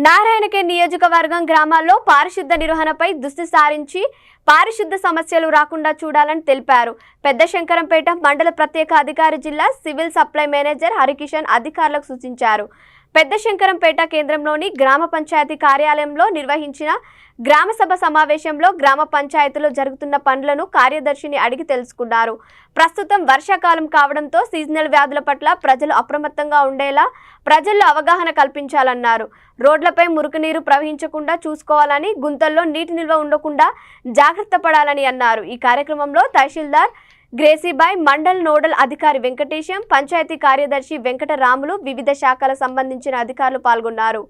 నారాయణకే నియోజకవర్గం గ్రామాల్లో పారిశుద్ధ నిర్వహణపై దృష్టి సారించి పారిశుద్ధ సమస్యలు రాకుండా చూడాలని తెలిపారు. పెద్ద శంకరంపేట మండల ప్రత్యేక అధికారి జిల్లా సివిల్ సప్లై మేనేజర్ హరికిషన్ అధికారులకు సూచించారు. పెద్ద శంకరంపేట కేంద్రంలోని గ్రామ పంచాయతీ కార్యాలయంలో నిర్వహించిన గ్రామ సభ సమావేశంలో గ్రామ పంచాయతీలో జరుగుతున్న పనులను కార్యదర్శిని అడిగి తెలుసుకున్నారు. ప్రస్తుతం వర్షాకాలం కావడంతో సీజనల్ వ్యాధుల పట్ల ప్రజలు అప్రమత్తంగా ఉండేలా ప్రజల్లో అవగాహన కల్పించాలన్నారు. రోడ్లపై మురుగునీరు ప్రవహించకుండా చూసుకోవాలని, గుంతల్లో నీటి నిల్వ ఉండకుండా జాగ్రత్త పడాలని అన్నారు. ఈ కార్యక్రమంలో తహసీల్దార్ గ్రేసీబాయ్, మండల్ నోడల్ అధికారి వెంకటేశం, పంచాయతీ కార్యదర్శి వెంకటరాములు, వివిధ శాఖల సంబంధించిన అధికారులు పాల్గొన్నారు.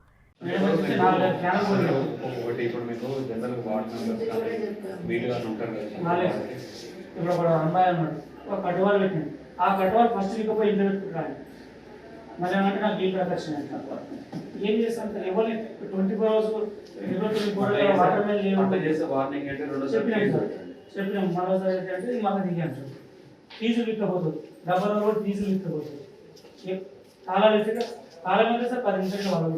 ఏం చేస్తాం సార్? ఎవరు 24 hours చెప్పినాం మరోసారి అంటే మళ్ళీ దిగాం సార్. ఫీజులు ఇక్కపోతుంది, డబ్బులు కూడా ఫీజులు ఇక్కపోతుంది. తాళాలు ఇస్తే తాళం అయితే సార్ 10 నిమిషాలు వాళ్ళు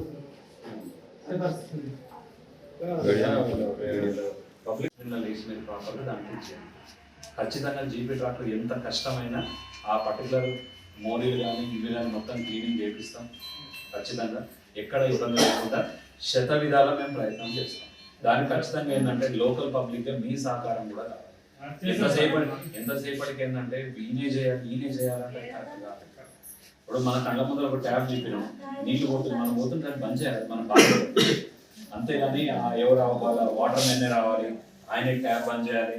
అది పరిస్థితి. ఖచ్చితంగా జీపీ ట్రాక్టర్ ఎంత కష్టమైనా ఆ పర్టికులర్ మోరీలు కానీ ఇవి కానీ మొత్తం క్లీనింగ్ చేపిస్తాం. ఖచ్చితంగా ఎక్కడ ఇబ్బంది లేకుండా శత విధాలా మేము ప్రయత్నం చేస్తాం. దానికి ఖచ్చితంగా ఏంటంటే లోకల్ పబ్లిక్గా మీ సహకారం కూడా కావాలి. ఎంతసేపటికి ఏంటంటే ఈయనే చేయాలంటే కరెక్ట్ కాదు. ఇప్పుడు మన కళ్ళ ముందర ఒక ట్యాప్ చెప్పినాం, నీళ్లు పోతుంది, మనం పోతుంటే బంద్ చేయాలి, మనం బాగా. అంతేగాని ఎవరు వాళ్ళ వాటర్ మెన్నే రావాలి, ఆయన ట్యాప్ బంద్ చేయాలి,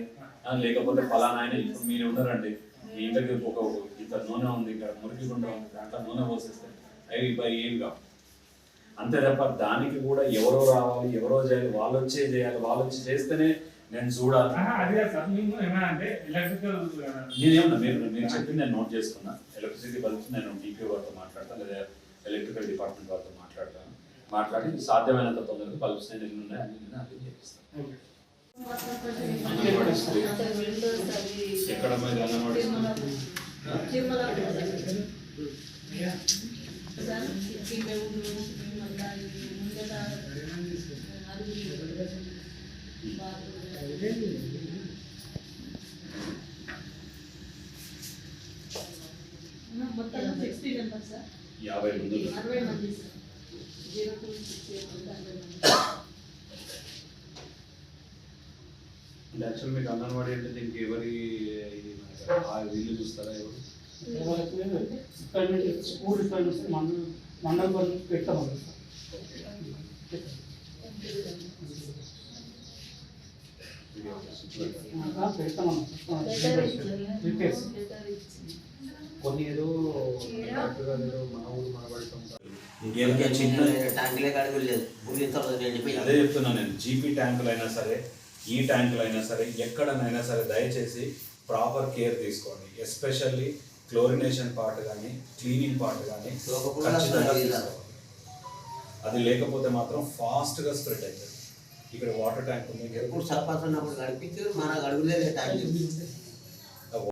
లేకపోతే ఫలానా ఆయన. ఇప్పుడు మీరు ఉన్నారండి, మీ ఇంటికి ఒక ఇక్కడ నూనె ఉంది, ఇక్కడ మురికి గుండ ఉంది, దాంట్లో నూనె పోసేస్తే అవి ఏమి కావు. అంతే తప్ప దానికి కూడా ఎవరో రావాలి, ఎవరో చేయాలి, వాళ్ళు వచ్చి చేస్తేనే నేను చూడాలి. నేనేమన్నా మీరు చెప్పింది నేను నోట్ చేసుకున్నా. ఎలక్ట్రిసిటీ బల్బ్స్ నేను డీపీ వారితో మాట్లాడతాను, లేదా ఎలక్ట్రికల్ డిపార్ట్మెంట్ వారితో మాట్లాడి సాధ్యమైనంత తొందరగా బల్బ్స్ నేను ఎన్ని ఉన్నాయి అన్ని నేను అర్థం చేపిస్తాను. ఎక్కడ మీద అంగన్వాడీ మొత్తం 60 మెంబర్స్ సార్. 50 మంది సార్. 0268 యాక్చువల్ మీకు అంగన్వాడీ అంటే దీనికి ఎవరి వీళ్ళు చూస్తారా? ఎవరు స్కూల్ మండలం పెట్టాము సార్. కొన్ని ఏదో మన ఊరు మనబడతాం. అదే చెప్తున్నా నేను, జీపీ ట్యాంకులు అయినా సరే, ఈ ట్యాంకులు అయినా సరే, ఎక్కడనైనా సరే దయచేసి ప్రాపర్ కేర్ తీసుకోండి. ఎస్పెషల్లీ క్లోరినేషన్ పార్ట్ కానీ క్లీనింగ్ పార్ట్ కానీ ఖచ్చితంగా తీసుకోవాలి. అది లేకపోతే మాత్రం ఫాస్ట్గా స్ప్రెడ్ అవుతుంది. ఇక్కడ వాటర్ ట్యాంక్ ఉంది, సర్పంచ్ ఉన్నప్పుడు గడిపించారు, మన అడుగులేదు ట్యాంక్